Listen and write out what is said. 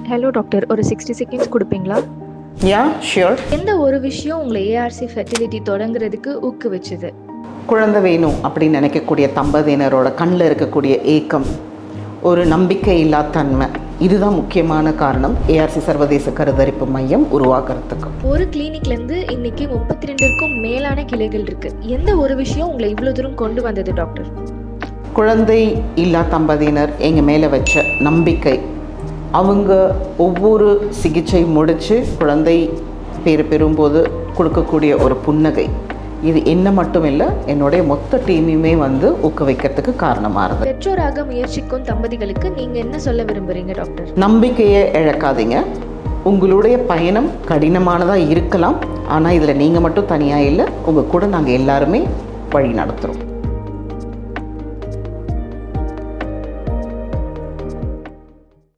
Hello doctor, ஒரு 60 seconds கொடுப்பீங்களா? Yeah sure. எந்த ஒரு விஷயம் உங்களை ஏஆர்சி ஃபெர்டிலிட்டி தொடங்குறதுக்கு ஊக்குவிச்சுது? குழந்தை வேணும் அப்படின்னு நினைக்கக்கூடிய தம்பதியினரோட கண்ணில் இருக்கக்கூடிய ஏக்கம், ஒரு நம்பிக்கை இல்லா தன்மை, இதுதான் முக்கியமான காரணம் ஏஆர்சி சர்வதேச கருத்தரிப்பு மையம் உருவாக்குறதுக்கு. ஒரு கிளினிக்லேருந்து இன்னைக்கு 32க்கும் மேலான கிளைகள் இருக்கு. எந்த ஒரு விஷயம் உங்களை இவ்வளோ தூரம் கொண்டு வந்தது டாக்டர்? குழந்தை இல்லா தம்பதியினர் எங்கள் மேலே வச்ச நம்பிக்கை, அவங்க ஒவ்வொரு சிகிச்சை முடித்து குழந்தை பேர் பெறும்போது கொடுக்கக்கூடிய ஒரு புன்னகை, இது என்ன மட்டும் இல்லை, என்னுடைய மொத்த டீமையுமே ஊக்குவிக்கிறதுக்கு காரணமாக இருந்தது. பெற்றோராக முயற்சிக்கும் தம்பதிகளுக்கு நீங்கள் என்ன சொல்ல விரும்புகிறீங்க டாக்டர்? நம்பிக்கையை இழக்காதீங்க. உங்களுடைய பயணம் கடினமானதாக இருக்கலாம், ஆனால் இதில் நீங்கள் மட்டும் தனியாக இல்லை, உங்கள் கூட நாங்கள் எல்லாருமே வழி நடத்துகிறோம்.